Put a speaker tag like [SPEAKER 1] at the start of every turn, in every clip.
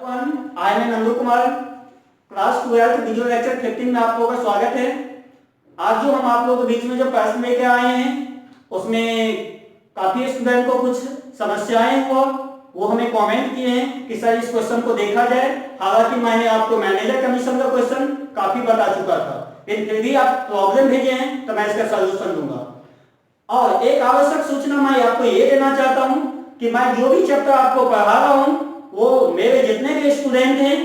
[SPEAKER 1] Everyone, I am Nandu Kumar, class 12 video lecture 15 में आप लोगों का स्वागत है। आज जो हम आप लोगों के बीच में जो प्रश्न लेके आए हैं उसमें काफी स्टूडेंट को कुछ समस्याएं हुआ, वो हमें कमेंट किए हैं कि सर इस क्वेश्चन को देखा जाए। हालांकि मैंने आपको मैनेजर कमीशन का क्वेश्चन काफी बता चुका था, लेकिन फिर भी आप प्रॉब्लम भेजे हैं तो मैं इसका सोल्यूशन दूंगा। और एक आवश्यक सूचना मैं आपको ये देना चाहता हूं कि मैं जो भी चैप्टर आपको पढ़ा रहा हूं वो मेरे जितने भी स्टूडेंट हैं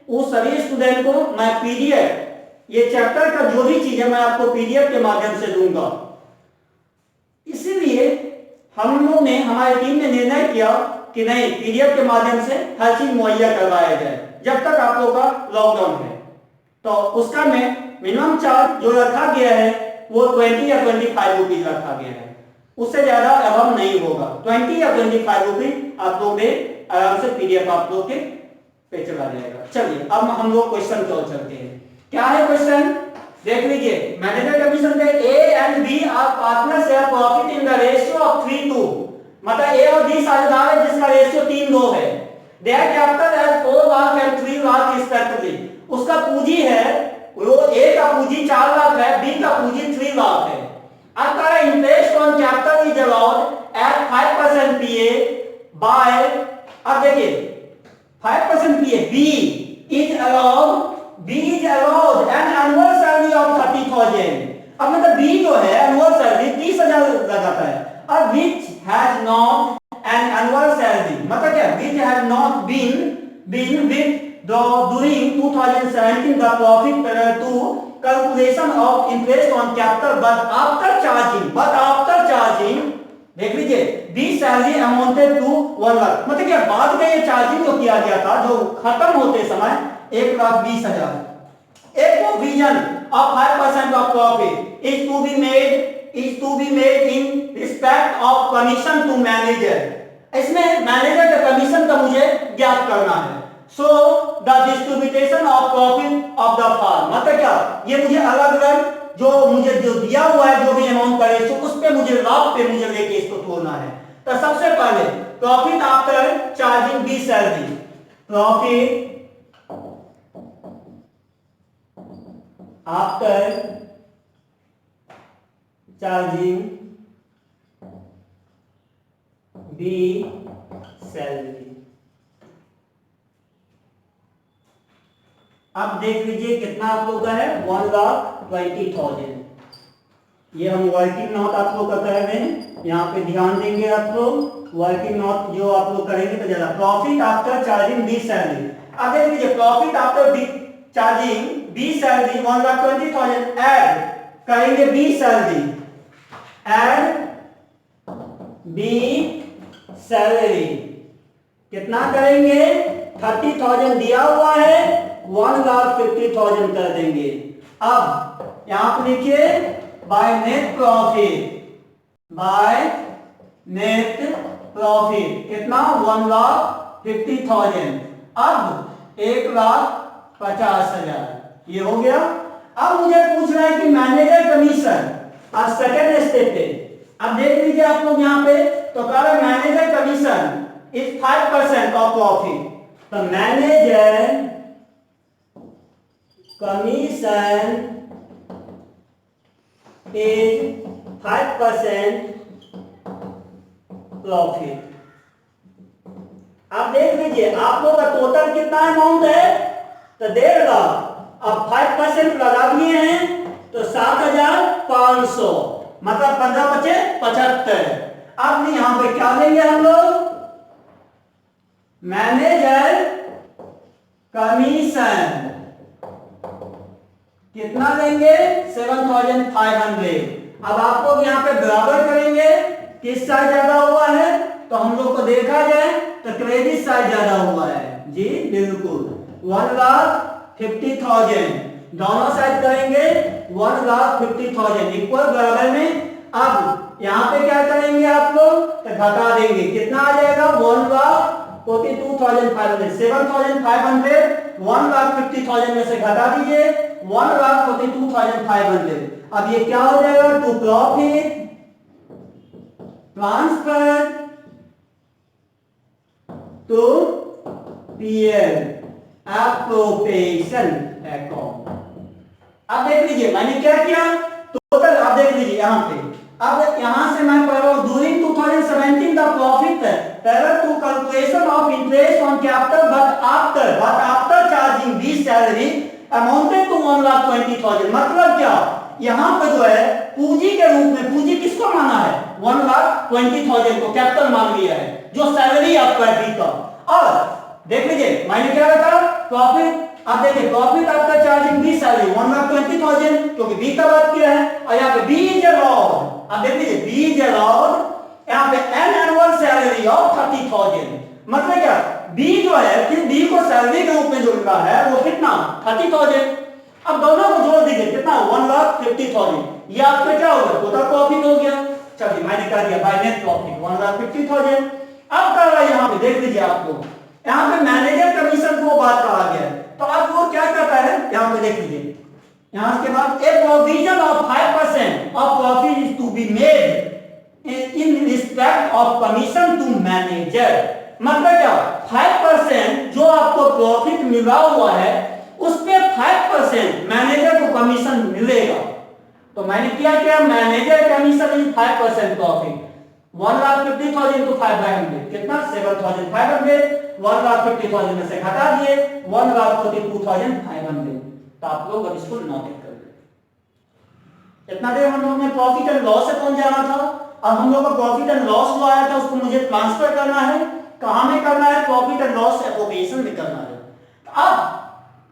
[SPEAKER 1] उस सभी स्टूडेंट को मैं पीडीएफ, ये चैप्टर का जो भी चीज है मैं आपको पीडीएफ के माध्यम से दूंगा। इसीलिए हम लोग ने, हमारी टीम ने निर्णय किया कि नहीं, पीडीएफ के माध्यम से हर चीज मुहैया करवाया जाए जब तक आप लोगों का लॉकडाउन है। तो उसका में मिनिमम चार्ज जो रखा गया है वो 20 या 25 रुपीज रखा गया है, उससे ज्यादा अभाव नहीं होगा। 20 या 25 रुपीज आप लोग दे आराम से पीडीएफ आप लोग के पे चला जाएगा। चलिए अब हम लोग क्वेश्चन की ओर चलते हैं। क्या है क्वेश्चन, देख लीजिए। मैनेजर कमीशन में A and B are partner share profit in the ratio of 3:2, मतलब ए और बी साझेदार है जिसका रेशियो 3:2 है। Their capital as 4 lakh and 3 lakh respectively. उसका पूंजी है, वो ए का पूंजी 4 लाख है, बी का पूंजी 3 लाख है। अतः interest on capital is allowed at 5% PA by, अब देखिए 5% PA, B is allowed an annual salary of 30,000। अब मतलब बी जो है एनुअल सैलरी 30,000 लगाता है, और which has not an annual salary, मतलब क्या, which has not been with during 2017 the profit to calculation of interest on capital but after charging, देख लीजिए, B salary amounted to 1 lakh, मतलब क्या, बाद में ये चार्जिंग जो किया गया था जो खत्म होते समय 1,20,000। A provision of 5% of profit is to be made in respect of commission to manager। इसमें मैनेजर का कमीशन का मुझे ज्ञात करना है। So the distribution of profit of the firm, मतलब क्या, ये मुझे अलग अलग जो मुझे जो दिया हुआ है जो भी अमाउंट का रेशियो, उस पे मुझे लाभ पे मुझे लेके इसको तोड़ना है। तो सबसे पहले profit after charging B salary, profit after charging B salary. अब देख लीजिए कितना आप लोग का है, 1,20,000। ये हम वर्किंग नोट आप लोग का कर रहे हैं, यहाँ पे ध्यान देंगे आप लोग। वर्किंग नोट जो आप लोग करेंगे तो ज्यादा। Profit after charging B salary, अब देख लीजिए profit after charging B salary 1,20,000 add करेंगे B salary, add B salary कितना करेंगे, 30,000 दिया हुआ है, 1,50,000 कर देंगे। अब यहां पर लिखिए बाय नेट प्रॉफिट कितना, 1,50,000। अब 1,50,000 ये हो गया। अब मुझे पूछ रहा है कि मैनेजर कमीशन, अब सेकेंड स्टेप पे। अब देख लीजिए आप लोग यहाँ पे, तो कह रहे manager commission is 5% of profit. तो मैनेजर कमीशन इज 5% प्रॉफिट। अब देख लीजिए आप लोग का टोटल कितना अमाउंट है, तो 1.5 लाख। अब 5% लगा दिए हैं तो 7,500, मतलब 15 बचे 75। अब यहां पे क्या लेंगे हम लोग, मैनेजर कमीशन कितना लेंगे, 7,500। अब आप लोग यहाँ पे बराबर करेंगे, किस साइड ज्यादा हुआ है, तो हम लोग को देखा जाए तो क्रेडिट साइड ज्यादा हुआ है जी, बिल्कुल। 1,50,000 दोनों साइड करेंगे, 1,50,000 इक्वल बराबर में। अब यहाँ पे क्या करेंगे आप लोग, तो घटा देंगे, कितना आ जाएगा, 1,42,500। 7,500 1,50,000 में से घटा दीजिए, 1,42,500। अब ये क्या हो जाएगा, to profit transfer to PL appropriation account. अब देख लीजिए मैंने क्या किया, टोटल आप देख लीजिए यहां पे। अब यहां से मैं पढ़ रहा हूं during 2017 the profit parallel to calculation of interest on capital but after charging this salary amounted to 1,20,000। मतलब क्या, यहां पे जो है पूंजी के रूप में, पूंजी किसको माना है, 1,20,000 को कैपिटल मान लिया है, जो सैलरी आपका दी का। और देख लीजिए मैंने क्या रखा, प्रॉफिट, आप देखिए profit after charging B salary 1,20,000, क्योंकि बी का बात किया है। और यहाँ पे बी इज अलाउड, आप देख लीजिए बी इज अलाउड यहाँ पे एन एनुअल सैलरी ऑफ 30,000। मतलब क्या, बी जो है कि बी को सैलरी के रूप में जो मिला है वो कितना, 30,000। अब दोनों को जोड़ दीजिए कितना, 1,50,000। ये आपका क्या होगा, टोटल प्रॉफिट हो गया। चलिए मैंने कह दिया बाय नेट प्रॉफिट 1,50,000। अब कर रहा है यहाँ पे देख लीजिए आप लोग, यहाँ पे मैनेजर कमीशन को बात कहा गया है। तो अब वो क्या करता है, यहाँ पे देख लीजिए, यहाँ के बाद A provision of 5% of profit is to be made in respect of commission to manager. मतलब क्या, 5% जो आपको प्रॉफिट मिला हुआ है उस पे 5% मैनेजर को कमीशन मिलेगा। तो मैंने क्या manager commission is 5% profit, 1,50,000 to 500 कितना, 7,500। 1,50,000 में से घटा दिए 1,42,500। तो आप लोग अब इसको नोट कर ले। इतना देर हम लोग ने प्रॉफिट एंड लॉस अकाउंट जाना था। अब हम लोग का प्रॉफिट एंड लॉस जो आया था उसको मुझे ट्रांसफर करना है, कहां में करना है, प्रॉफिट एंड लॉस एप्रोप्रिएशन में करना है। अब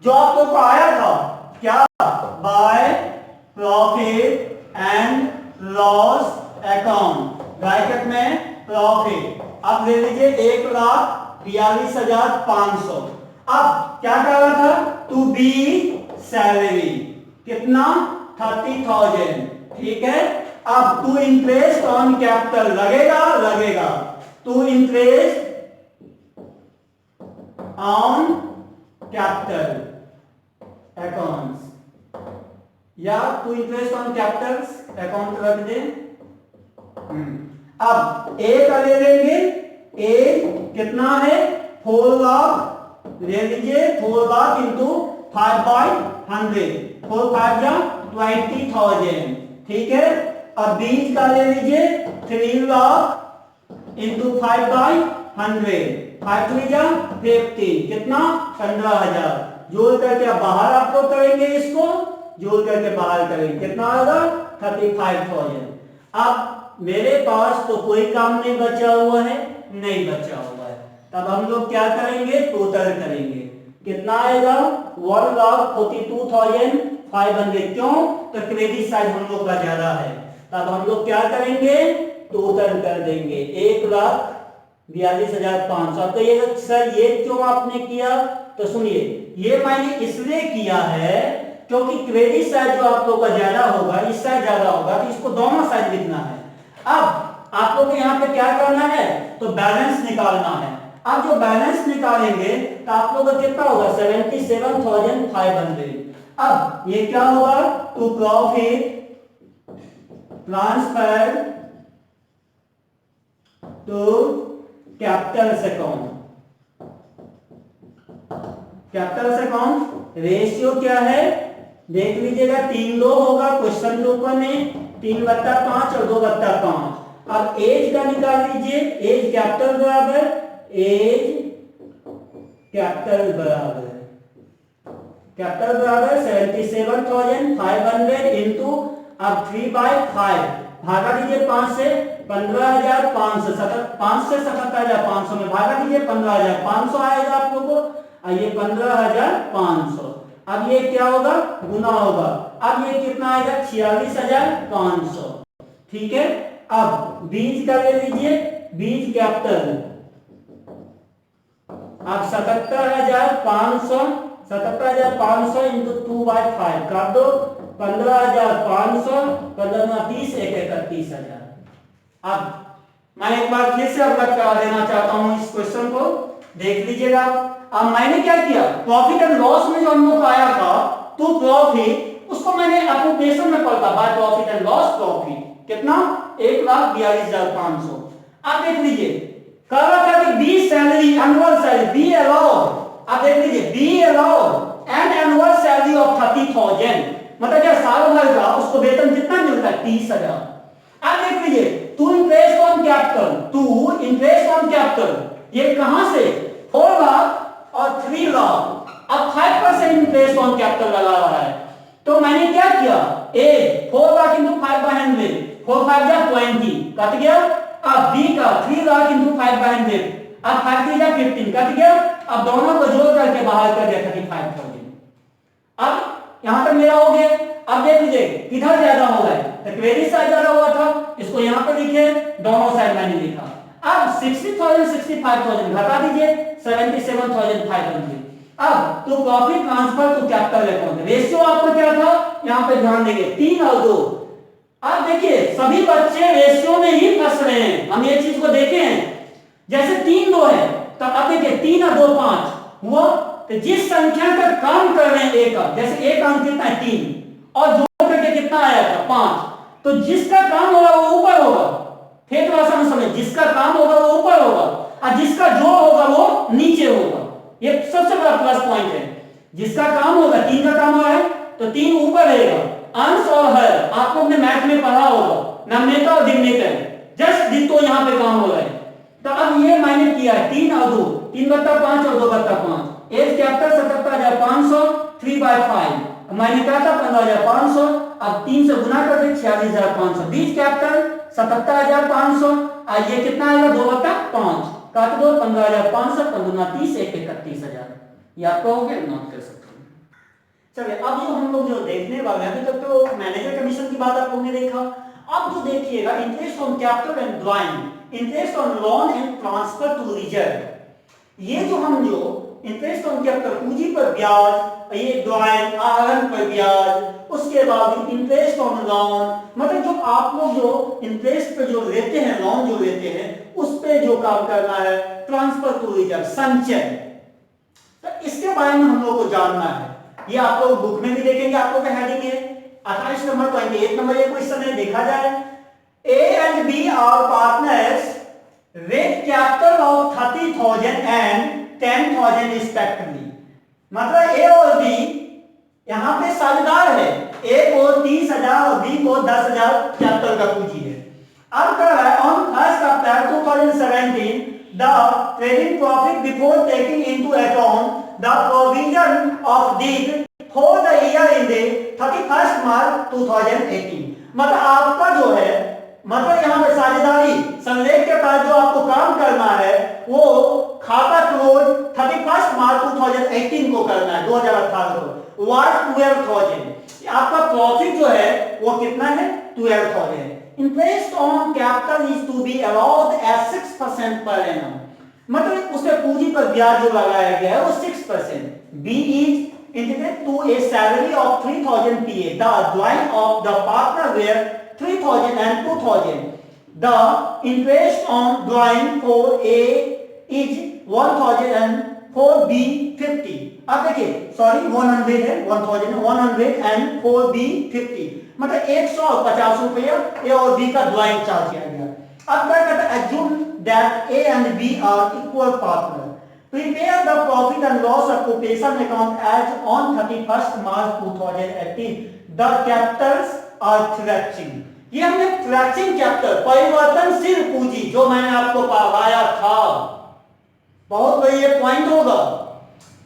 [SPEAKER 1] जो आप लोग को आया था क्या, bye profit and loss account, bracket में प्रॉफिट। अब ले लीजिए 1,42,500। अब क्या कर रहा था, टू बी सैलरी कितना, 30,000। ठीक है। अब टू इंटरेस्ट ऑन कैपिटल लगेगा to interest on capital accounts, या to interest on capital account रख दे। अब ए का ले लेंगे, ए कितना है, 4 लाख ले लीजिए, 4 लाख इंटू 5/100, 4 5 जा 20,000। ठीक है। अब बीज का ले लीजिए 3 लाख इंटू 5/100, 5 3 जा 50, कितना, 15,000। जोड़ करके अब बाहर आप लोग करेंगे, इसको जोड़ करके बाहर करेंगे, कितना आएगा, 35,000। अब मेरे पास तो कोई काम नहीं बचा हुआ है, नहीं बचा हुआ है, तब हम लोग क्या करेंगे, टोटल करेंगे। कितना आएगा, 1,42,500। क्यों, तो क्रेडिट साइड हम लोग का ज्यादा है, तब हम लोग क्या करेंगे, टोटल कर देंगे 1,42,500। तो ये सर ये क्यों आपने किया, तो सुनिए, ये मैंने इसलिए किया है क्योंकि क्रेडिट साइड जो आप लोग का ज्यादा होगा, इस साइड ज्यादा होगा, तो इसको दोनों साइड लिखना है। अब आप लोग को यहाँ पे क्या करना है, तो बैलेंस निकालना है। अब जो बैलेंस निकालेंगे तो आप लोग का कितना होगा, 77,500। अब ये क्या होगा, to profit transfer to capital account. Capital account ratio क्या है, देख लीजिएगा, 3:2 होगा क्वेश्चन के ऊपर में, 3/5 और 2/5। अब एज का निकाल लीजिए, एज कैपिटल बराबर, एज कैपिटल बराबर 77,500 इंटू, अब 3/5 भागा दीजिए 5 से, 15,500, 5 से 77,500 में भागा दीजिए, 15,500 आएगा आप लोगों को, और ये 15,500। अब ये क्या होगा, गुना होगा। अब ये कितना आएगा, 46,500। ठीक है। अब बीज का ले लीजिए, बीज कैपिटल, अब 77,500 इंटू 2/5 कर दो, 15,500, 15×30, 31,000। अब मैं एक बार फिर से अवगत करा देना चाहता हूं इस क्वेश्चन को, देख लीजिएगा। अब मैंने क्या किया, प्रॉफिट एंड लॉस में जो हम लोग आया था, तो प्रॉफिट उसको मैंने एप्रोप्रिएशन में पढ़ता, by profit and loss profit कितना, 1,42,500। अब देख लीजिए, कह रहा था कि B salary annual salary B allowed देख लीजिए, B allowed an annual salary of 30,000, मतलब क्या साल भर का उसको वेतन कितना मिलता है? 30,000। अब देख लीजिए, to interest on capital, to interest on capital, ये कहां से? 4 लाख और 3 लाख। अब 5% इंटरेस्ट ऑन कैपिटल लगा रहा है, तो मैंने क्या किया? ए 4 लाख इंटू 5/100, 4 5 जा 20 कट गया। अब बी का 3 लाख इंटू 5/100, अब 5 3 जा 15 कट गया। अब दोनों को जोड़ करके बाहर कर दिया 35,000। अब यहां तक मेरा हो गया। अब देख लीजिए किधर ज्यादा हो गया? तो क्रेडिट साइड ज्यादा हुआ था, इसको यहां पे लिखे, दोनों साइड मैंने लिखा। अब 60,000 65,000 घटा दीजिए, 77,500। अब तो profit transfer to capital account ratio आपको क्या था? यहां पे ध्यान देंगे 3 और 2। अब देखिए सभी बच्चे रेशियो में ही फंस रहे हैं, हम ये चीज को देखें। जैसे 3 2 है, तो अब देखिए 3 और 2 5 हुआ, तो जिस संख्या का काम कर रहे हैं ए का, जैसे ए का अंक कितना है? 3, और जोड़ करके कितना आया था? 5, तो जिसका काम होगा वो ऊपर होगा। फिर थोड़ा सा समझ, जिसका काम होगा वो ऊपर होगा और जिसका जोड़ होगा वो नीचे होगा। ये सबसे बड़ा प्लस पॉइंट है। जिसका काम होगा, 3 का काम हो रहा है तो 3 ऊपर रहेगा। अंश और हर आप लोग ने मैथ में पढ़ा होगा, नामनेता और डिनोमिनेटर, जस्ट डिटो यहाँ पे काम हो रहा है। तो अब ये मैंने किया है 3 और 2, 3 बट्टा 5 और 2 बट्टा 5। एज कैपिटल 77,500, 3/5 मैंने कहा था 15,500। अब 3 से गुना कर दे 46,500। बीच कैपिटल 77,500 और ये कितना आएगा? 2 बट्टा 5 काट दो, 15,500, 15 30, 31,000। ये आपको हो गया, नोट कर सकते हैं। चलिए अब जो हम लोग जो देखने वाले हैं, अभी तक तो मैनेजर कमीशन की बात आप लोगों ने देखा। अब जो देखिएगा interest on capital and drawing, interest on loan and transfer to reserve. ये जो हम जो इंटरेस्ट ऑन कैपिटल पूंजी पर ब्याज, ये ड्राइंग आहरण पर ब्याज, उसके बाद इंटरेस्ट ऑन लोन, मतलब जो आप लोग जो इंटरेस्ट पे जो लेते हैं, लोन जो लेते हैं, उस पे जो काम करना है, ट्रांसफर टू रिजर्व, संचय। तो इसके बारे में हम लोग को जानना है। ये आप लोग बुक में भी देखेंगे, आप लोग का हेडिंग है 28 नंबर 28 नंबर ये क्वेश्चन है, देखा जाए। A and B are partners with capital of 30,000 and 10,000 respectively. मतलब ए और बी यहां पे साझेदार है, ए को 30,000 और बी को 10,000 कैपिटल का पूंजी है। अब क्या है, on 1 April 2017 the trading profit before taking into account the provision of deed for the year in 31 March 2018। मतलब आपका जो है, मतलब यहां पे साझेदारी संलेख के पास जो आपको काम करना है वो खाता क्लोज 31 मार्च 2018 को करना है, 2018 को। वाट 12,000। आपका प्रॉफिट जो है वो कितना है? 12,000। Interest on capital is to be allowed at 6% per annum. मतलब उसके पूंजी पर ब्याज जो लगाया गया है वो 6%। B is integrate to a salary of 3,000 PA। The join of the partner were 3,000 and 2,000. The interest on drawing for A is 1,000 and for B 50. अब देखिए, सॉरी 100 है, 1,000 100 and for B 50। मतलब 150 रुपया A और B का drawing charge किया गया। अब क्या कहता है, assume that A and B are equal partner. Prepare the profit and loss occupation account as on 31st March 2018. The capitals are fetching। ये हमने फ्लैक्सिंग कैपिटल, परिवर्तनशील पूंजी, जो मैंने आपको पढ़ाया था, बहुत बड़ी ये पॉइंट होगा।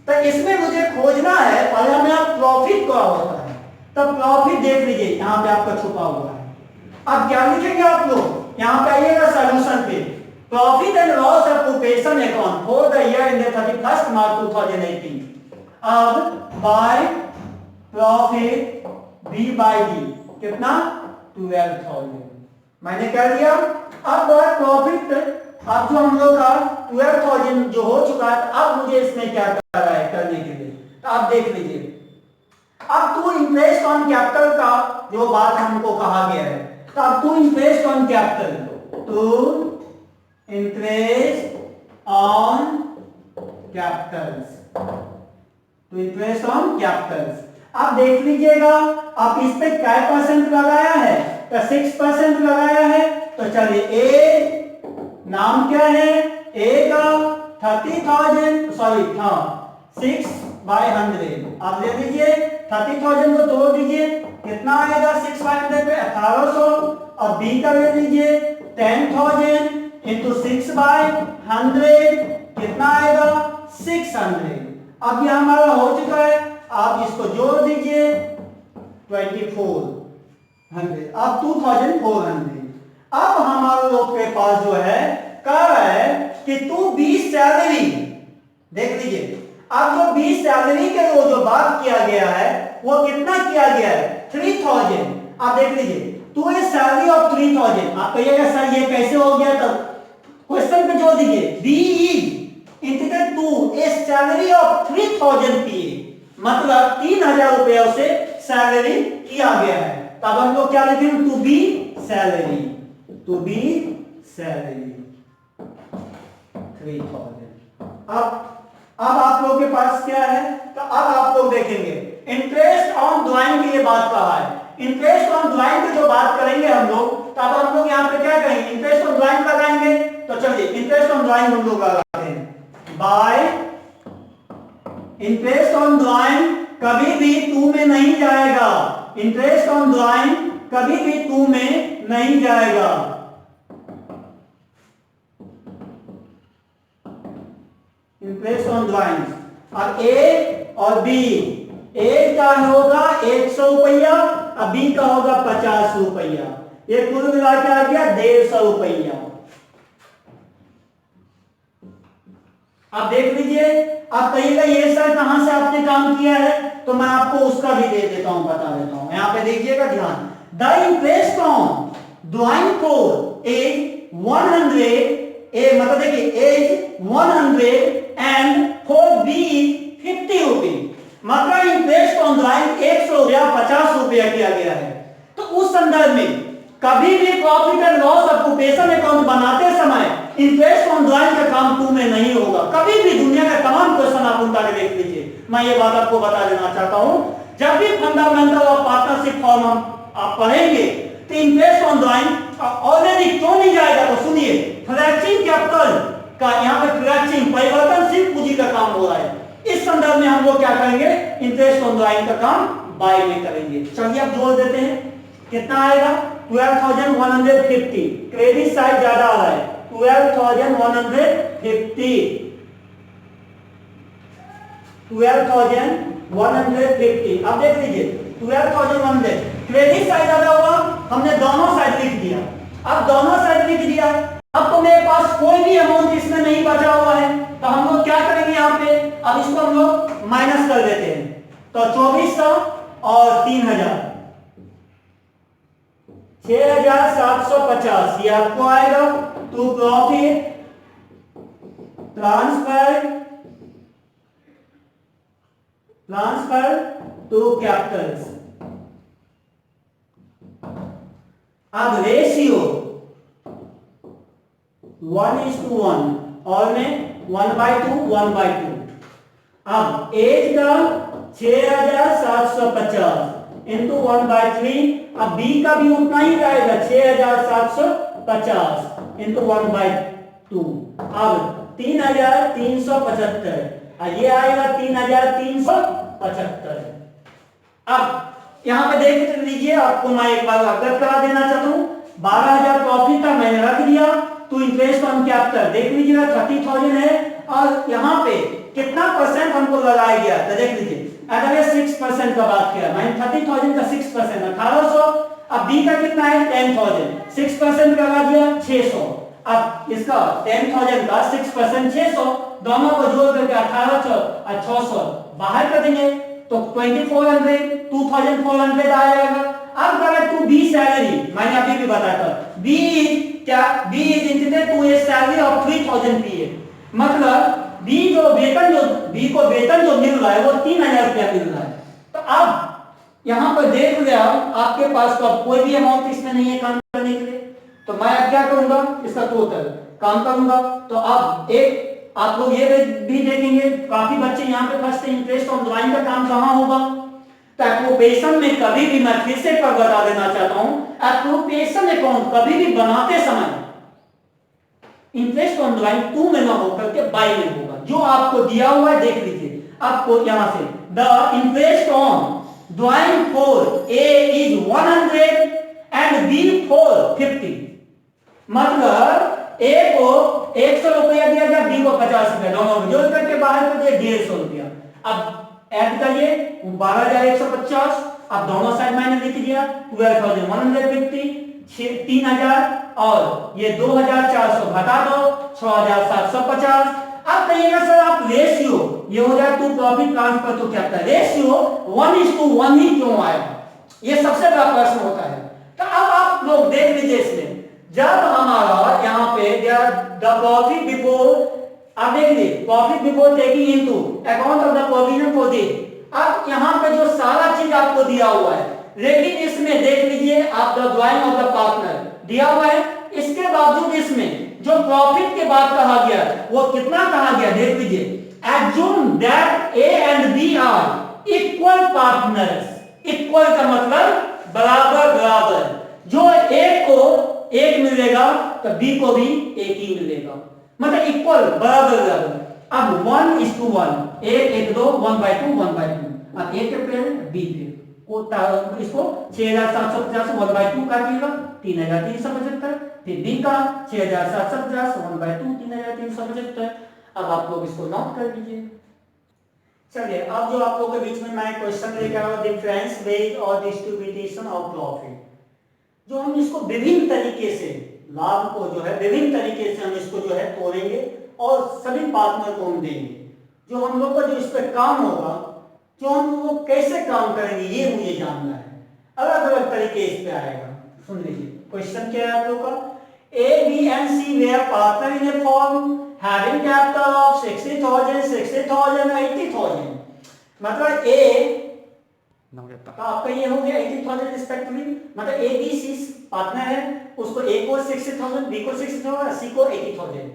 [SPEAKER 1] तो इसमें मुझे खोजना है, पहले हमें आप प्रॉफिट क्या होता है, तो प्रॉफिट देख लीजिए यहां पे आपका छुपा हुआ है। अब क्या लिखेंगे आप लोग, यहां पे आइएगा सॉल्यूशन पे, profit and loss occupation account for the year in 31 March 2018। अब by profit B by D कितना? 12,000 मैंने कर दिया। अब प्रॉफिट, अब जो हम लोग का 12,000 जो हो चुका है, अब मुझे इसमें क्या करना है करने के लिए, तो आप देख लीजिए। अब टू इंटरेस्ट ऑन कैपिटल का जो बात हमको कहा गया है, तो अब to interest on capital, to interest on capitals, to interest on capitals. आप देख लीजिएगा, आप इस पे क्या % लगाया है, तो 6% लगाया है। तो चलिए ए नाम क्या है, ए का 30,000, सॉरी हाँ 6/100। आप ले लीजिए 30,000 को तोड़ दीजिए, कितना आएगा 6/100 पे 1800। अब बी का ले लीजिए 10,000 इंटू 6/100, कितना आएगा 600। अब ये हमारा हो चुका है, आप इसको जोड़ दीजिए 2400, अब 2400। अब हमारे लोग के पास जो है कह रहा है कि तू 20 सैलरी, देख लीजिए अब जो 20 सैलरी के लिए जो बात किया गया है वो कितना किया गया है 3000। आप देख लीजिए तू ए सैलरी ऑफ 3000। आप कहिएगा सर ये कैसे हो गया, तब क्वेश्चन पे जोड़ दीजिए B is integrate to a salary of 3000 P, मतलब 3000 रुपए उसे सैलरी किया गया है। तब हम लोग क्या लिखेंगे to B salary, to B salary 3000। अब आप लोग के पास क्या है, तो अब आप लोग देखेंगे इंटरेस्ट ऑन ड्राइंग की ये बात कहा है। इंटरेस्ट ऑन ड्राइंग की जो बात करेंगे हम लोग, तो अब हम लोग यहाँ पे क्या करेंगे इंटरेस्ट ऑन ड्राइंग लगाएंगे। तो चलिए इंटरेस्ट ऑन ड्राइंग हम लोग लगाते हैं बाय इंटरेस्ट ऑन ड्राइंग कभी भी टू में नहीं जाएगा, इंटरेस्ट ऑन ड्राइंग कभी भी टू में नहीं जाएगा। इंटरेस्ट ऑन ड्राइंग, अब ए और बी, ए का होगा 100 रुपया, अब बी का होगा 50 रुपया, ये कुल मिला के आ गया 150 रुपया। आप देख लीजिए, आप कहिएगा ये सर कहां से आपने काम किया है, तो मैं आपको उसका भी दे देता हूं, बता देता हूं। यहां पे देखिएगा ध्यान, the interest on drawing for as 100, A मतलब देखिए as 100 and for B 50 rupees, मतलब इंटरेस्ट ऑन ड्राइंग 100 रुपया 50 रुपया किया गया है। तो उस संदर्भ में कभी भी profit and loss occupation account बनाते समय इंटरेस्ट ऑन ड्राइंग का काम टू में नहीं होगा कभी भी। दुनिया का तमाम क्वेश्चन आप उनका देख लीजिए, मैं ये बात आपको बता देना चाहता हूं। जब भी फंडामेंटल ऑफ पार्टनरशिप फॉर्म आप पढ़ेंगे तो इंटरेस्ट ऑन ड्राइंग ऑलरेडी क्यों नहीं जाएगा, तो सुनिए फ्लैक्सिंग कैपिटल का यहाँ पे फ्लैक्सिंग परिवर्तनशील पूंजी का काम हो रहा है। इस संदर्भ में हम लोग क्या करेंगे इंटरेस्ट ऑन ड्राइंग का काम बाय में करेंगे। चलिए अब जोड़ देते हैं, कितना आएगा 12,150, क्रेडिट साइड ज्यादा आ रहा है 12,150, 12,150। अब देख लीजिए 12,100 क्रेडिट साइड ज्यादा हुआ, हमने दोनों साइड लिख दिया। अब दोनों साइड लिख दिया, अब तो मेरे पास कोई भी अमाउंट इसमें नहीं बचा हुआ है, तो हम लोग क्या करेंगे यहाँ पे, अब इसको हम लोग माइनस कर देते हैं। तो 2400 और 3000 6,750 ये आपको आएगा to profit transfer to capitals. अब रेशियो 1:1 और में 1/2 1/2। अब एज का 6,750 इंटू 1/3, अब बी का भी उतना ही रहेगा 6,750 इंटू 1/2। अब 3,375 और ये आएगा 3,375। अब यहां पे देख लीजिए, आपको मैं एक बार अवगत करा देना चाहता हूं, 12,000 प्रॉफिट था मैंने रख दिया, तो इंटरेस्ट ऑन कैपिटल देख लीजिएगा 30,000 है, और यहां पे कितना परसेंट हमको लगाया गया, तो देख लीजिए अगर ये 6% का बात किया, मैंने 30,000 का 6% 1800। अब बी का कितना है 10,000, 6% लगा दिया 600। अब इसका 10,000 का 6% 600, दोनों को जोड़ करके 1800 और 600 बाहर कर देंगे तो 2400 2400 आ जाएगा। अब अगर टू बी सैलरी, मैंने अभी भी बताया था बी क्या, B is integrate to a salary of 3000 PA, मतलब बी जो वेतन जो बी को वेतन जो मिल रहा है वो 3,000 रुपया मिल रहा है। तो अब यहां पर देख लिया आपके पास तो कोई भी अमाउंट इसमें नहीं है काम करने के लिए, तो मैं अब क्या करूंगा इसका टोटल काम करूंगा। तो अब एक आप लोग ये भी देखेंगे, काफी बच्चे यहाँ पे फंसते हैं, इंटरेस्ट ऑन ड्राइंग का काम कहाँ होगा, तो ऑक्यूपेशन में कभी भी, मैं फिर से बता देना चाहता हूं, ऑक्यूपेशन अकाउंट कभी भी बनाते समय इंटरेस्ट ऑन ड्राइंग टू में ना होकर के बाई में होगा। जो आपको दिया हुआ है देख लीजिए, आपको यहां से the interest on drawing for A is 100 and B for 50। मतलब ए को 100 रुपया दिया गया, बी को 50 रुपया, दोनों में जोड़ करके बाहर कर दिया 150 रुपया। अब ऐड करिए 12,150, अब दोनों साइड मैंने लिख दिया 12,150, 3,000 और ये 2,400 घटा दो 6,750। अब कहिएगा सर आप रेशियो, ये हो जाए to profit transfer to capital, ratio 1:1 ही क्यों आएगा, ये सबसे बड़ा प्रश्न होता है। तो अब आप लोग देख लीजिए इसमें, जब हमारा यहाँ पे द प्रॉफिट बिफोर, आप देख लीजिए profit before taking into account of the provision for this, अब यहाँ पे जो सारा चीज आपको दिया हुआ है, लेकिन इसमें देख लीजिए आप the drying of the partner दिया हुआ है, इसके बावजूद इसमें जो प्रॉफिट के बाद कहा गया वो कितना कहा गया देख लीजिए, assume that A and B are equal partners। Equal का मतलब बराबर बराबर, जो एक को एक मिलेगा तो बी को भी एक ही मिलेगा, मतलब इक्वल बराबर बराबर। अब 1:1, 1:2, 1/2, 1/2। अब ए के पेड़ बी पे को इसको 6,750 1/2 काटिएगा 3,375, फिर बी का 6,750 1/2 3,375। अब आप लोग इसको नोट कर लीजिए। चलिए अब जो आप लोगों के बीच में मैं क्वेश्चन लेकर आया हूं, डिफरेंस वेज और डिस्ट्रीब्यूशन ऑफ प्रॉफिट, जो हम इसको विभिन्न तरीके से लाभ को जो है विभिन्न तरीके से हम इसको जो है तोड़ेंगे और सभी पार्टनर को हम देंगे। जो हम लोग का जो इस पर काम होगा, जो हम लोग कैसे काम करेंगे ये मुझे जानना है, अलग अलग तरीके इस पे आएगा। सुन लीजिए क्वेश्चन क्या है आप लोग का, A, B and C were partner in a firm having capital of 60,000, 60,000 और 80,000। मतलब A तो आपका ये हो गया 80,000 रिस्पेक्टिवली, मतलब A, B, C पार्टनर है, उसको A को 60,000, B को 60,000, C को 80,000।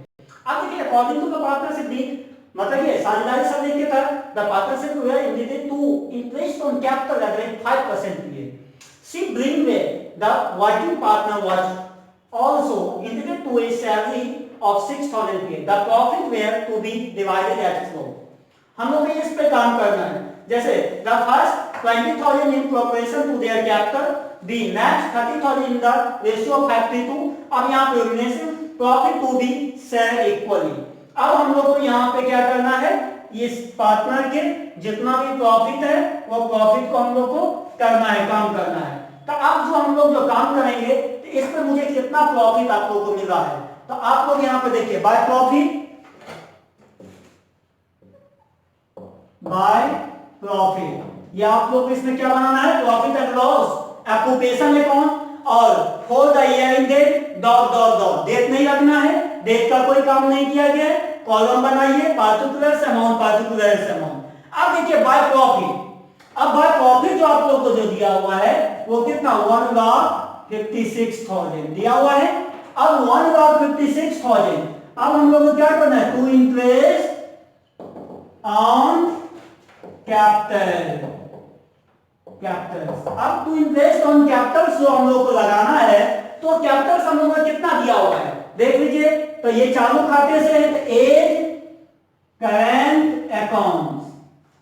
[SPEAKER 1] अब देखिए according to the partnership deed, मतलब ये साझेदारी संधि के तहत the partnership way intended to interest on capital at rate 5% period. See bring way the working partner was also intended to a salary of 6,000 PA. The profit were to be divided as follows. हम लोग इस पे काम करना है, जैसे the first 20,000 in proportion to their capital, the next 30,000 in the ratio of 5:2। अब यहाँ पे relation profit to be shared equally। अब हम लोग को यहाँ पे क्या करना है, इस पार्टनर के जितना भी प्रॉफिट है वो प्रॉफिट को हम लोग को करना है, काम करना है। तो अब जो हम लोग जो काम करेंगे तो इस पर मुझे कितना प्रॉफिट आप लोगों को मिला है, तो आप लोग यहाँ पे देखिए बाय प्रॉफिट, ये आप लोग इसमें क्या बनाना है, profit and loss occupation account और for the year in date dot dot dot, date नहीं रखना है, डेट का कोई काम नहीं किया गया, कॉलम बनाइए पार्टिकुलर अमाउंट पार्टिकुलर अमाउंट। अब देखिए बाय प्रॉफिट, अब बाय प्रॉफिट जो आप लोग को जो दिया हुआ है वो कितना 1,56,000 दिया हुआ है। अब 1,56,000 अब हम लोग को क्या करना है, टू इंटरेस्ट ऑन कैपिटल, अब टू इंटरेस्ट ऑन कैपिटल जो हम लोग को लगाना है, तो कैपिटल हम लोग को कितना दिया हुआ है देख लीजिए, तो ये चालू खाते से है तो एज करेंट अकाउंट।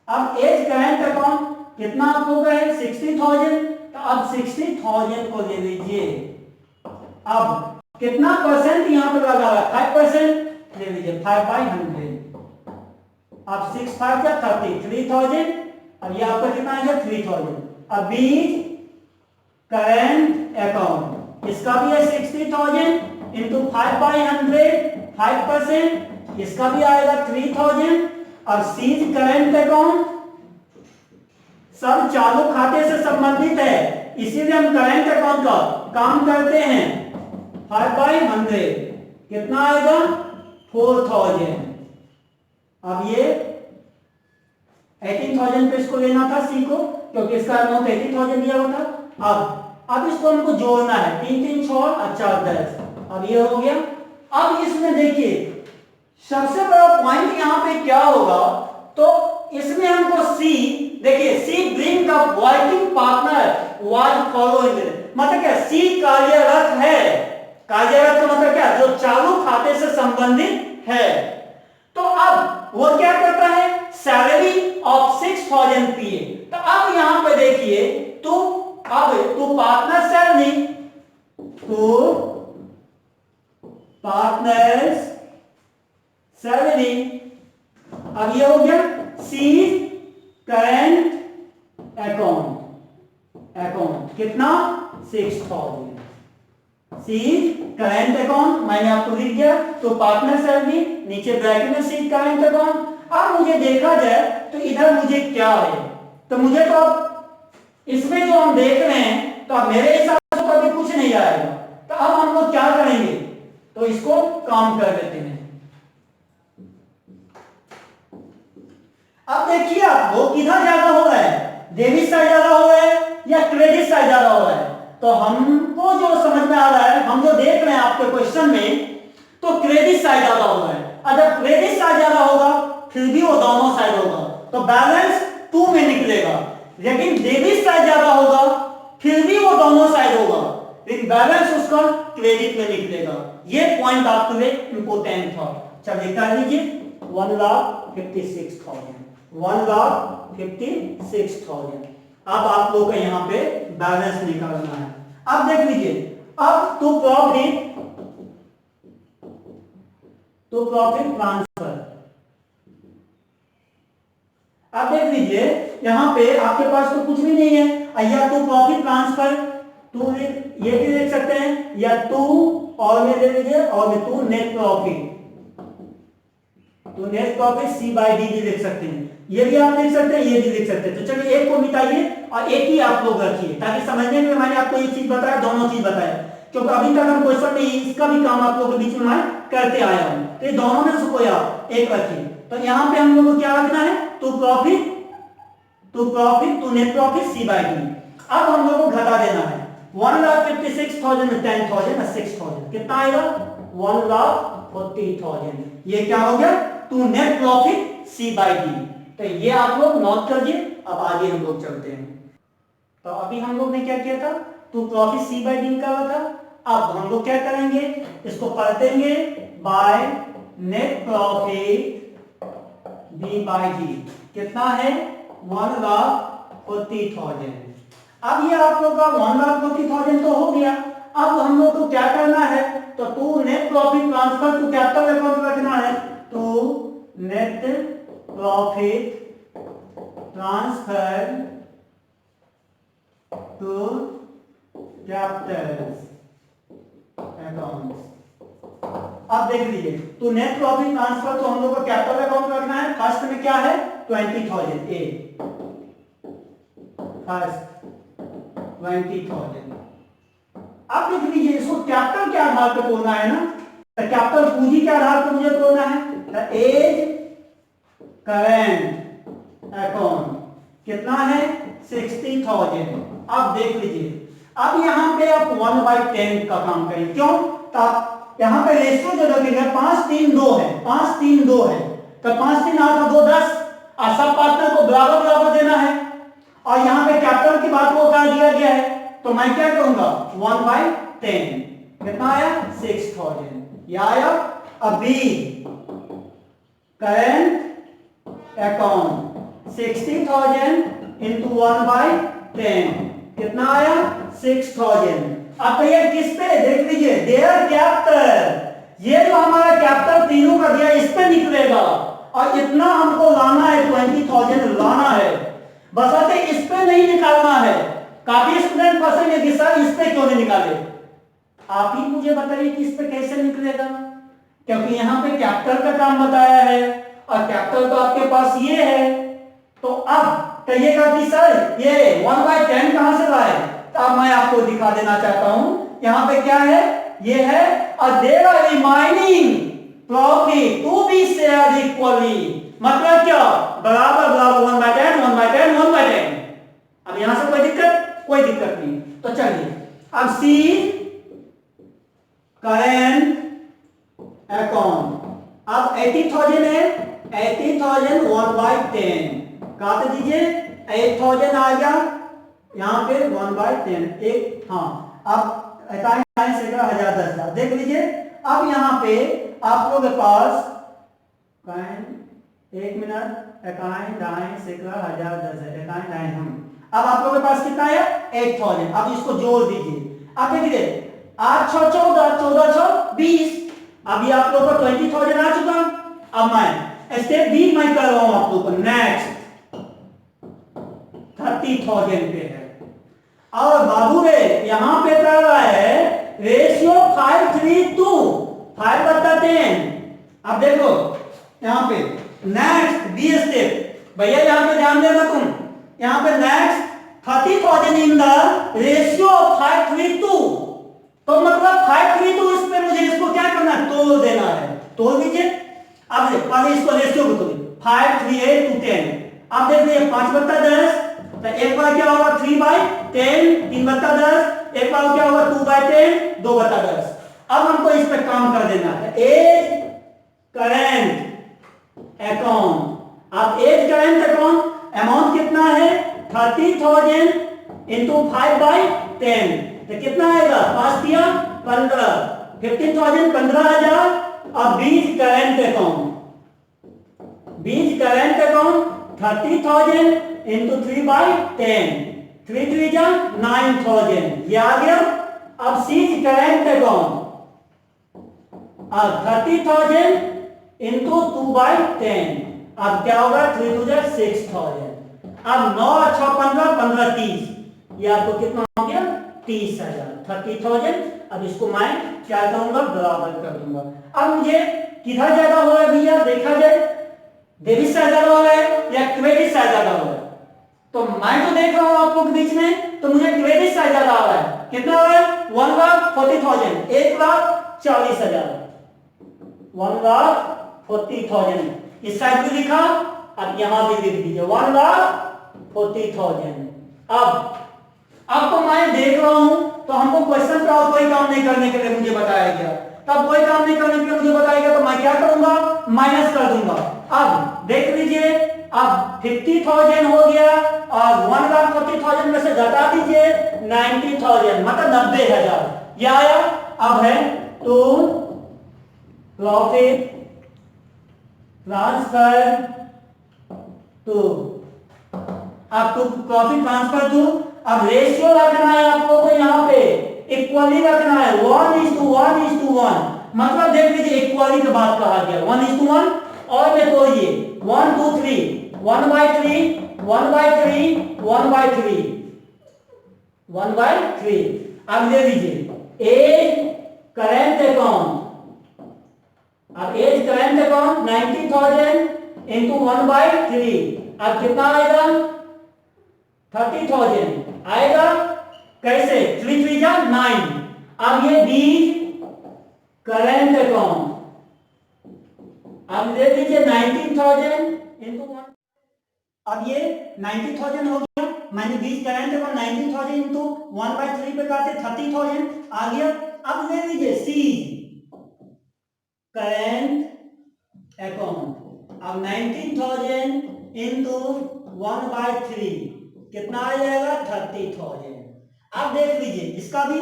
[SPEAKER 1] अब एज करेंट अकाउंट कितना आप लोग का है 60,000, तो अब 60,000 को ले लीजिए, अब कितना परसेंट यहाँ पे लगा हुआ 5% ले लीजिए 5/100। अब 6 5 क्या 33,000, अब ये आपका कितना आएगा 3,000। अब बीज करेंट अकाउंट इसका भी है 60,000 इंटू 5/100 5%, इसका भी आएगा 3,000। और सीज करेंट अकाउंट सब चालू खाते से संबंधित है, इसीलिए हम करेंट अकाउंट का काम करते हैं। 5/100 कितना आएगा 4,000। अब ये 18,000 पे इसको लेना था सी को, क्योंकि इसका अमाउंट 80,000 दिया हुआ था। अब इसको हमको जोड़ना है 3 3 6 और 4 10, अब ये हो गया। अब इसमें देखिए सबसे बड़ा पॉइंट यहाँ पे क्या होगा, तो इसमें हमको सी देखिए C bring the working partner was following, मतलब क्या सी कार्यरत है, कार्यरत का मतलब क्या जो चालू खाते से संबंधित है। तो अब वो क्या करता है, सैलरी 6000 पीए। तो अब यहां पे देखिए तो अब तो पार्टनर सैलरी तो पार्टनर्स सैलरी अब ये हो गया सी करंट अकाउंट कितना 6000 सी करंट अकाउंट मैंने आपको लिख दिया तो पार्टनर सैलरी नीचे ब्रैकेट में सी करंट अकाउंट। अब मुझे देखा जाए तो इधर मुझे क्या है तो मुझे तो इसमें जो हम देख रहे हैं तो अब मेरे हिसाब से तो अभी कुछ नहीं आएगा। तो अब हम लोग क्या करेंगे तो इसको काम कर देते हैं। अब देखिए आपको किधर ज्यादा हो रहा है डेबिट साइड ज्यादा हो रहा है या क्रेडिट साइड ज्यादा हो रहा है। तो हमको जो समझ में आ रहा है हम जो देख रहे हैं आपके क्वेश्चन में तो क्रेडिट साइड ज्यादा हो रहा है। अगर क्रेडिट साइड ज्यादा होगा फिर भी वो दोनों साइड होगा तो बैलेंस 2 में निकलेगा। लेकिन डेबिट साइड ज्यादा होगा फिर भी वो दोनों साइड होगा लेकिन बैलेंस उसका क्रेडिट में निकलेगा। ये पॉइंट आपके लिए इंपोर्टेंट था। चलिए कर लीजिए 1,56,000 अब आप लोग का यहां पे बैलेंस निकालना है। अब देख लीजिए अब तो प्रॉफिट ट्रांसफर अब देख लीजिए यहां पे आपके पास तो कुछ भी नहीं है या तो प्रॉफिट ट्रांसफर टू ये भी देख सकते हैं या टू और में दे दीजिए और में to net profit C by D भी लिख सकते हैं। ये भी आप लिख सकते हैं ये भी लिख सकते हैं। तो चलिए एक को मिटाइए और एक ही आप लोग रखिए ताकि समझने में मैंने आपको ये चीज बताया दोनों चीज बताया क्योंकि अभी तक हम क्वेश्चन में इसका भी काम आप लोगों के बीच में करते आया हूं। तो ये दोनों में से कोई आप एक रखिए। तो यहां पे हम लोगों को क्या रखना है to profit to net profit C by D. अब हम लोगों को घटा देना है 1,56,000 में 10,000 और 6,000 कितना आएगा 1,40,000। ये क्या हो गया to net profit C by D. तो ये आप लोग नोट कर दिए। अब आगे हम लोग चलते हैं। तो अभी हम लोग ने क्या किया था to profit C by D का था। अब हम लोग क्या करेंगे इसको पलटेंगे by net profit D by D कितना है 1,40,000। अब ये आप लोग का 1,40,000 तो हो गया। अब हम लोग को क्या करना है तो to net profit transfer to capital account रखना है to net profit transfer to capital account. अब देख लीजिए तो नेट प्रॉफिट ट्रांसफर तो हम लोग को कैपिटल अकाउंट रखना है। फर्स्ट में क्या है 20,000 ए फर्स्ट 20,000। अब देख लीजिए इसको कैपिटल के आधार पर तोड़ना है ना तो कैपिटल पूंजी के आधार पर मुझे तोड़ना है। तो एज करंट अकाउंट कितना है 60,000। अब देख लीजिए अब यहां पे आप 1/10 का काम करें क्यों तो यहां पे रेशियो जो रखेंगे 5-3-2 है 5-3-2 है तो 5-3-8 2 10 और सब पार्टनर को बराबर बराबर देना है। और यहां पे कैपिटल की बात को कर दिया गया है तो मैं क्या करूंगा 1/10 कितना आया 6,000 ये आया। अभी करंट अकाउंट 60,000 इंटू 1/10 कितना आया 6,000। अब ये किस पे देख लीजिए देयर कैपिटल ये जो हमारा कैपिटल तीनों का दिया इस पे निकलेगा और इतना हमको लाना है 20,000 लाना है बशर्ते इस पे नहीं निकालना है। काफी स्टूडेंट फंसेंगे कि सर इस पे क्यों नहीं निकाले। आप ही मुझे बताइए कि इस पे कैसे निकलेगा क्योंकि यहां पे कैपिटल का काम बताया है और कैपिटल तो आपके पास ये है। तो अब कहिएगा कि सर ये 1/10 कहां से लाए। तो अब मैं आपको दिखा देना चाहता हूं यहां पे क्या है ये है और there are remaining profit to be shared equally मतलब क्या बराबर बराबर 1/10 1/10 1/10। अब यहां से कोई दिक्कत नहीं। तो चलिए अब सी करंट अकाउंट अब 80,000 है 80,000 1/10 काट दीजिए 8,000 आ गया यहां पे 1/10 एक हाँ अब 10,000 देख लीजिए। अब यहां पे आप लोगों के पास एक मिनट इकाई दाएं सिक्का 1010 है, इकाई दाएं हम। अब आप लोगों के पास कितना है 8000। अब इसको जोड़ दीजिए। अब देखिए 8 6 14, 14 6 20। अभी आप लोगों को 20000 आ चुका। अब मैं स्टेप बी मैं कर रहा हूं आप लोगों को। नेक्स्ट 30000 पे है। और बाबू रे यहां पे कर रहा है रेशियो 5:3:2, 5 बटा 10। अब देखो यहां पे नेक्स्ट बी स्टेप। भैया यहां पे ध्यान देना तुम। यहां पे next 30000 in the ratio of 5:3:2। तो मतलब 5:3:2 इस पे मुझे इसको क्या करना है, तोड़ देना है। तोड़ दीजिए। अब पहले इसको रेशियो को तोड़िए 5:3:10। अब देखिए 5 बटा 10, तो एक बार क्या होगा 3/10, 3 बटा 10। एक बार क्या होगा 2/10, 2 बटा 10। अब हमको इस पे काम कर देना है। As current account. अब एज करेंट अकाउंट अमाउंट कितना है 30,000 इंटू 5/10, तो कितना आएगा 5 दिया 15, 15,000 15,000। अब बीज करेंट अकाउंट, बीज करेंट अकाउंट 30,000 इंटू 3/10, 3 3 जा 9,000, ये आ गया। अब सीज करेंट अकाउंट, अब 30,000 इंटू 2/10, अब क्या होगा 3 2 जा 6,000। अब 9 6 15 15 30, ये आपको कितना हो गया 30,000, 30,000। अब इसको मैं क्या करूंगा बराबर कर दूंगा। अब मुझे किधर ज्यादा हो रहा है भैया देखा जाए, डेबिट साइड ज्यादा हो रहा है या क्रेडिट साइड ज्यादा हो रहा है। तो मैं तो देख रहा हूं आप लोग के बीच में, तो मुझे क्रेडिट साइड ज्यादा आ रहा है। कितना हो रहा है 1,40,000, 1,40,000, 1,40,000। इस साइड भी लिखा, अब यहां भी लिख दीजिए 1,40,000। अब तो मैं देख रहा हूं, तो हमको क्वेश्चन पे और कोई काम नहीं करने के लिए मुझे बताया गया। तब कोई काम नहीं करने के लिए मुझे बताया गया, तो मैं क्या करूंगा माइनस कर दूंगा। अब देख लीजिए, अब 50,000 हो गया और 1,40,000 में से घटा दीजिए 90,000, मतलब 90,000 ये आया। अब है तो प्रॉफिट ट्रांसफर टू, अब तो प्रॉफिट ट्रांसफर टू। अब रेशियो रखना है आप लोगों को, यहाँ पे इक्वली रखना है 1:1:1। मतलब देख लीजिए इक्वली की बात कहा गया 1:1। और में तोड़िए 1 2 3, 1/3 1/3 1/3 1/3। अब ले लीजिए एज करेंट अकाउंट। अब एज करेंट अकाउंट 90,000 इंटू 1/3, अब कितना आएगा 30,000 आएगा। कैसे 3 3 जा 9। अब ये बीज करेंट अकाउंट, अब ले लीजिए 19,000 इंटू 1। अब ये 90,000 हो गया। मैंने बीज करेंट अकाउंट 19,000 इंटू 1/3 पे काटे 30,000 आ गया। अब ले लीजिए सी करेंट अकाउंट, अब 19,000 इंटू 1/3 कितना आ जाएगा 30,000। अब देख लीजिए इसका भी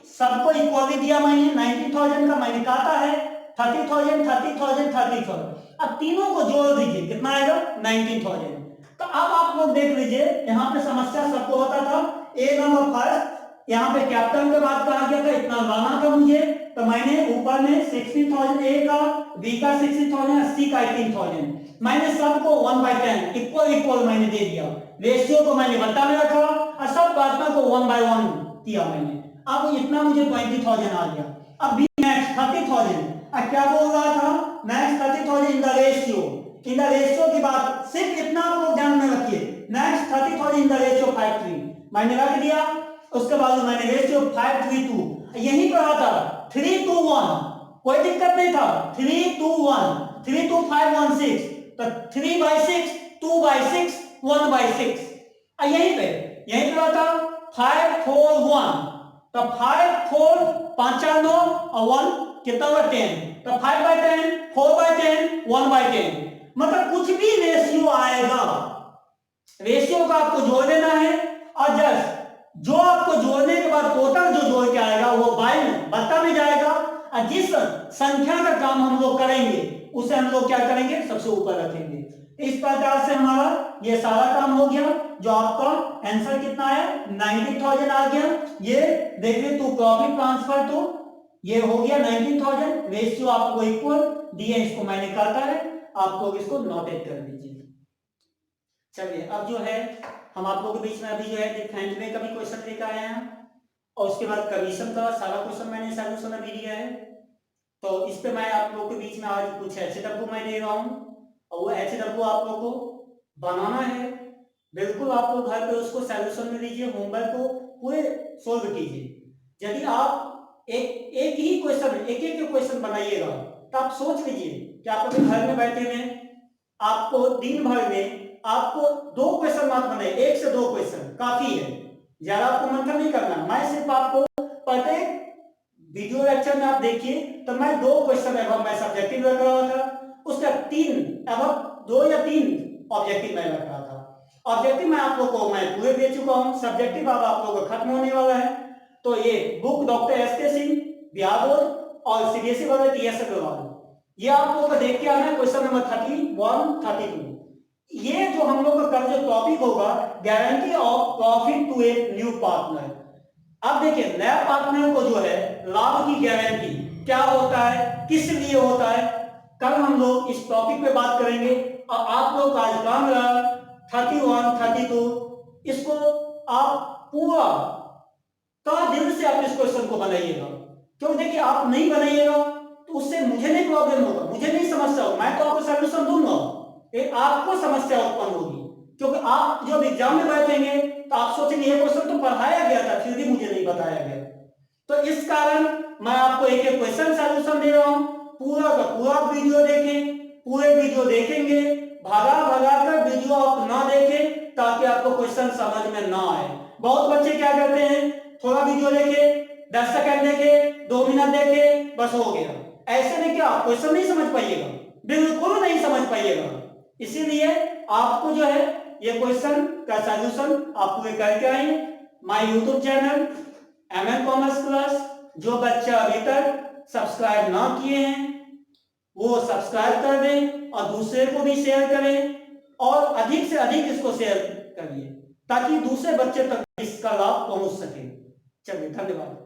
[SPEAKER 1] सबको इक्वली दिया मैंने, 90,000 का मैंने काटा है 30,000 30,000 30,000। अब तीनों को जोड़ दीजिए कितना आएगा 19,000। तो अब आप लोग देख लीजिए यहाँ पे समस्या सबको होता था। ए नंबर फर्स्ट यहाँ पे कैपिटल के बाद कहा गया था इतना लाना था मुझे, तो मैंने ऊपर में 60,000 ए का, बी का 60,000, सी का 18,000, मैंने सबको 1/10 इक्वल इक्वल मैंने दे दिया। रेशियो को मैंने बट्टा में रखा और सब बातों को 1/1 किया मैंने। अब इतना मुझे 20,000 आ गया। अब बी नेक्स्ट 30,000, अब क्या बोल रहा था next 30,000 in the ratio. In the ratio की बात सिर्फ इतना आप लोग ध्यान में रखिए, नेक्स्ट 30,000 इन द रेशियो 5:3 मैंने रख दिया। उसके बाद मैंने रेशियो 5:3:2 यही पर आता 3:2:1, कोई दिक्कत नहीं था 3:2:1, 3:2:5:1:6, तो 3/6 2/6 1/6 यहीं पे आता 5:4:1, तो 5 4 5 4 9 और 1 कितना हुआ 10, तो 5/10 4/10 1/10। मतलब कुछ भी रेशियो आएगा, रेशियो का आपको जोड़ देना है और जस्ट जो आपको जोड़ने के बाद टोटल जो जोड़ के आएगा वो बाई में बट्टा में जाएगा। और जिस संख्या का काम हम लोग करेंगे उसे हम लोग क्या करेंगे सबसे ऊपर रखेंगे। इस प्रकार से हमारा ये सारा काम हो गया। जो आपका आंसर कितना आया 19,000 आ गया। ये देखिए टू प्रॉफिट ट्रांसफर तो ये हो गया 19,000, रेशियो आपको इक्वल दिए, इसको मैंने काटा है, आप लोग इसको नोटेट कर दीजिए। चलिए अब जो है हम आप लोगों के बीच में अभी जो है फैंटवे का भी क्वेश्चन लेकर आए हैं और उसके बाद कमीशन का सारा क्वेश्चन मैंने सॉल्यूशन अभी दिया है। तो इस पे मैं आप लोगों के बीच में आज कुछ HW मैं दे रहा हूँ और वो HW आप लोग को बनाना है। बिल्कुल आप लोग घर पे उसको सॉल्यूशन में लीजिए, होमवर्क को पूरे सोल्व कीजिए। यदि आप एक ही क्वेश्चन एक एक क्वेश्चन बनाइएगा तो आप सोच लीजिए कि आप अपने घर में बैठे हुए आपको दिन भर में आपको 2 क्वेश्चन मत बनाए, 1 से 2 क्वेश्चन काफी है, ज्यादा आपको मंथन नहीं करना। मैं सिर्फ आपको प्रत्येक वीडियो लेक्चर में आप देखिए तो मैं 2 क्वेश्चन एवं मैं सब्जेक्टिव रख रहा था, उसका 3 एवं 2 या 3 ऑब्जेक्टिव मैं रख रहा था। ऑब्जेक्टिव मैं आप लोग को मैं पूरे दे चुका हूं, सब्जेक्टिव अब आप लोगों का खत्म होने वाला है। तो ये book doctor SK Singh Bihar board और CBSE वाले TS अग्रवाल, ये आप लोगों को देख के आना है क्वेश्चन नंबर 31 32। ये जो हम लोग का जो टॉपिक होगा guarantee of profit to a new partner. अब देखिए नया पार्टनर को जो है लाभ की गारंटी क्या होता है, किस लिए होता है, कल हम लोग इस टॉपिक पे बात करेंगे। और आप लोग का आज काम रहा 31 32, इसको आप पूरा का दिल से आप इस क्वेश्चन को बनाइएगा, क्योंकि देखिए आप नहीं बनाइएगा तो उससे मुझे नहीं प्रॉब्लम होगा, मुझे नहीं समस्या होगा, मैं तो आपको सॉल्यूशन दूंगा, आपको समस्या उत्पन्न होगी। क्योंकि आप जब एग्जाम में बैठेंगे तो आप सोचेंगे ये क्वेश्चन तो पढ़ाया गया था फिर भी मुझे नहीं बताया गया। तो इस कारण मैं आपको एक एक क्वेश्चन सॉल्यूशन दे रहा हूं, पूरा का पूरा वीडियो देखें, पूरे वीडियो देखेंगे, भागा भगा कर वीडियो आप ना देखें ताकि आपको क्वेश्चन समझ में ना आए। बहुत बच्चे क्या करते हैं, थोड़ा वीडियो देखे, 10 सेकंड देखे, 2 मिनट देखे, बस हो गया। ऐसे में क्या क्वेश्चन नहीं समझ पाइएगा, बिल्कुल नहीं समझ पाइएगा। इसीलिए आपको जो है ये क्वेश्चन का सॉल्यूशन आप पूरे करके आए। My YouTube channel MN commerce class, जो बच्चा अभी तक सब्सक्राइब ना किए हैं वो सब्सक्राइब कर दें और दूसरे को भी शेयर करें और अधिक से अधिक इसको शेयर करिए ताकि दूसरे बच्चे तक इसका लाभ पहुंच सके। चलिए धन्यवाद।